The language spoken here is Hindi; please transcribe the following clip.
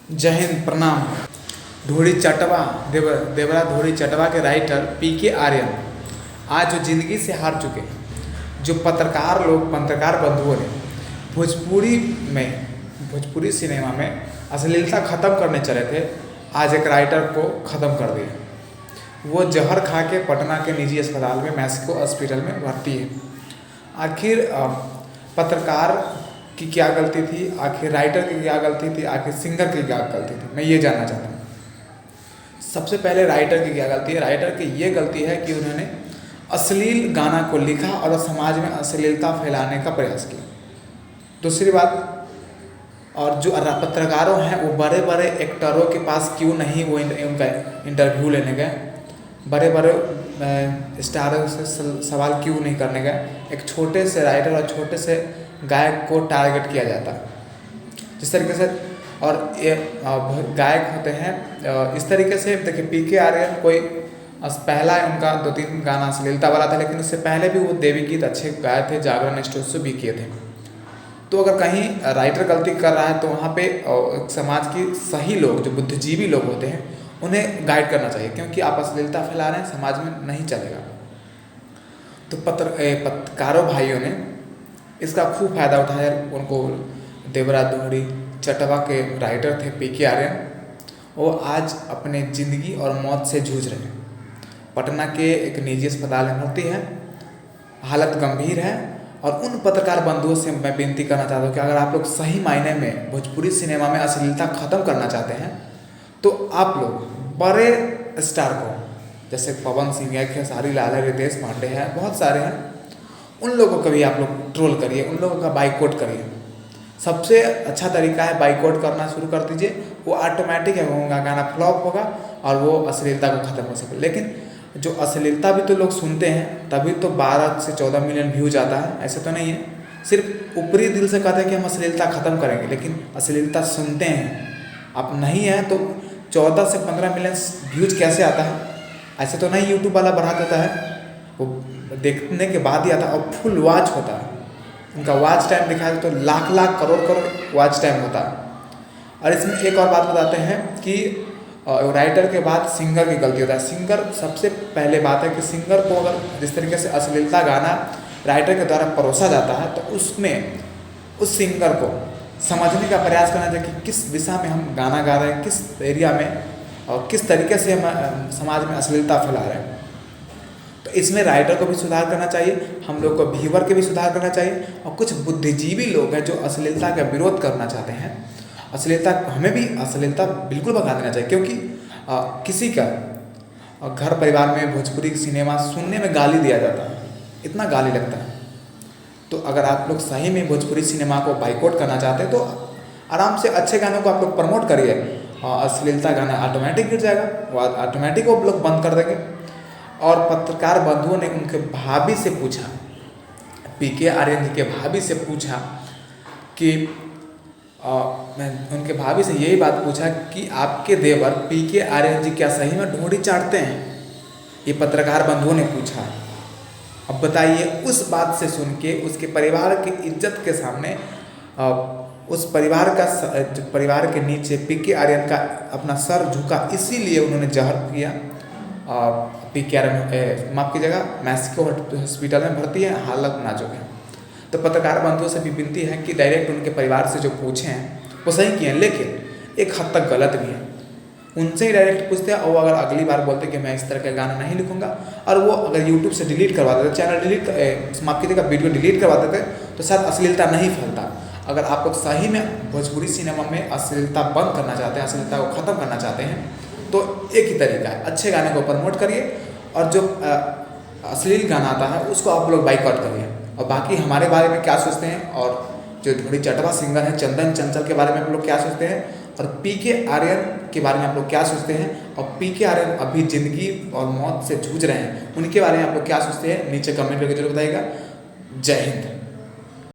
जय हिंद, प्रणाम। धोड़ी चटवा देवरा धोड़ी चटवा के राइटर पीके आर्यन आज जो जिंदगी से हार चुके हैं, जो पत्रकार बंधुओं ने भोजपुरी सिनेमा में अश्लीलता ख़त्म करने चले थे, आज एक राइटर को ख़त्म कर दिया। वो जहर खा के पटना के निजी अस्पताल में मैक्सिको हॉस्पिटल में भर्ती है। आखिर पत्रकार की क्या गलती थी, आखिर राइटर की क्या गलती थी, आखिर सिंगर की क्या गलती थी, मैं ये जानना चाहता हूँ। सबसे पहले राइटर की क्या गलती है? राइटर की ये गलती है कि उन्होंने अश्लील गाना को लिखा और समाज में अश्लीलता फैलाने का प्रयास किया। दूसरी बात, और जो पत्रकारों हैं वो बड़े बड़े एक्टरों के पास क्यों नहीं वो उनका इंटरव्यू लेने गए, बड़े बड़े स्टारों से सवाल क्यों नहीं करने गए? एक छोटे से राइटर और छोटे से गायक को टारगेट किया जाता है जिस तरीके से, और ये गायक होते हैं इस तरीके से। देखिए, पीके आर्यन कोई पहला उनका 2-3 गाना अश्लीलता वाला था, लेकिन उससे पहले भी वो देवी गीत अच्छे गाए थे, जागरण स्टूडियो से भी किए थे। तो अगर कहीं राइटर गलती कर रहा है तो वहाँ पे समाज की सही लोग, जो बुद्धिजीवी लोग होते हैं, उन्हें गाइड करना चाहिए, क्योंकि आप अश्लीलता फैला रहे हैं, समाज में नहीं चलेगा। तो पत्रकारों भाइयों ने इसका खूब फायदा उठाया। उनको देवरा धोड़ी चटवा के राइटर थे पीके आर्यन, वो आज अपने ज़िंदगी और मौत से जूझ रहे हैं। पटना के एक निजी अस्पताल में भर्ती है, हालत गंभीर है। और उन पत्रकार बंधुओं से मैं विनती करना चाहता हूँ कि अगर आप लोग सही मायने में भोजपुरी सिनेमा में अश्लीलता ख़त्म करना चाहते हैं, तो आप लोग बड़े स्टार को, जैसे पवन सिंह है, खेसारी लाल है, रितेश पांडे हैं, बहुत सारे हैं, उन लोगों को भी आप लोग ट्रोल करिए, उन लोगों का बाइकआउट करिए। सबसे अच्छा तरीका है बाइकआउट करना शुरू कर दीजिए, वो ऑटोमेटिक है, होगा गाना फ्लॉप होगा और वो अश्लीलता को ख़त्म हो सके। लेकिन जो अश्लीलता भी तो लोग सुनते हैं, तभी तो 12 से 14 मिलियन व्यूज आता है, ऐसे तो नहीं है। सिर्फ ऊपरी दिल से कहते हैं कि हम अश्लीलता ख़त्म करेंगे, लेकिन अश्लीलता सुनते हैं आप नहीं है तो 14 से 15 मिलियन व्यूज कैसे आता है? ऐसे तो नहीं यूट्यूब वाला बढ़ा देता है, वो देखने के बाद ही आता है और फुल वॉच होता है। उनका वॉच टाइम दिखाया तो लाख लाख करोड़ करोड़ वॉच टाइम होता है। और इसमें एक और बात बताते हैं कि राइटर के बाद सिंगर की गलती होता है। सिंगर, सबसे पहले बात है कि सिंगर को अगर जिस तरीके से अश्लीलता गाना राइटर के द्वारा परोसा जाता है, तो उसमें उस सिंगर को समझने का प्रयास करना चाहिए कि किस दिशा में हम गाना गा रहे हैं, किस एरिया में और किस तरीके से हम समाज में अश्लीलता फैला रहे हैं। तो इसमें राइटर को भी सुधार करना चाहिए, हम लोग को व्यूअर के भी सुधार करना चाहिए। और कुछ बुद्धिजीवी लोग हैं जो अश्लीलता का विरोध करना चाहते हैं, हमें भी अश्लीलता बिल्कुल भगा देना चाहिए, क्योंकि किसी का घर परिवार में भोजपुरी सिनेमा सुनने में गाली दिया जाता है, इतना गाली लगता है। तो अगर आप लोग सही में भोजपुरी सिनेमा को बाइकआउट करना चाहते हैं तो आराम से अच्छे गानों को आप लोग प्रमोट करिए, अश्लीलता गाना ऑटोमेटिक गिर जाएगा, वो ऑटोमेटिक वो लोग बंद कर देंगे। और पत्रकार बंधुओं ने उनके भाभी से पूछा, पीके आर्यन जी के भाभी से पूछा कि मैं उनके भाभी से यही बात पूछा कि आपके देवर पीके आर्यन जी क्या सही में ढोंडी चाटते हैं? ये पत्रकार बंधुओं ने पूछा। अब बताइए, उस बात से सुन के उसके परिवार की इज्जत के सामने उस परिवार के नीचे पीके आर्यन का अपना सर झुका, इसीलिए उन्होंने जहर किया। पीके आर्यन माफ़ कीजिएगा, मैक्सिको हॉस्पिटल में भर्ती है, हालत नाजुक है। तो पत्रकार बंधुओं से भी विनती है कि डायरेक्ट उनके परिवार से जो पूछे हैं वो सही किए हैं, लेकिन एक हद तक गलत भी है। उनसे ही डायरेक्ट पूछते हैं, और अगर अगली बार बोलते कि मैं इस तरह का गाना नहीं लिखूंगा, और वो अगर यूट्यूब से डिलीट करवा देते, चैनल डिलीट माफ़ कीजिएगा वीडियो डिलीट करवा देते, तो शायद अश्लीलता नहीं फैलता। अगर आप लोग सही में भोजपुरी सिनेमा में अश्लीलता बंद करना चाहते हैं, अश्लीलता को ख़त्म करना चाहते हैं, तो एक ही तरीका है, अच्छे गाने को प्रमोट करिए और जो अश्लील गाना आता है उसको आप लोग बाइकआउट करिए। और बाकी हमारे बारे में क्या सोचते हैं, और जो धोड़ी चटवा सिंगर है चंदन चंचल के बारे में आप लोग क्या सोचते हैं, और पीके आर्यन के बारे में आप लोग क्या सोचते हैं, और पीके आर्यन अभी ज़िंदगी और मौत से जूझ रहे हैं, उनके बारे में आप लोग क्या सोचते हैं, नीचे कमेंट करके जरूर बताइएगा। जय हिंद।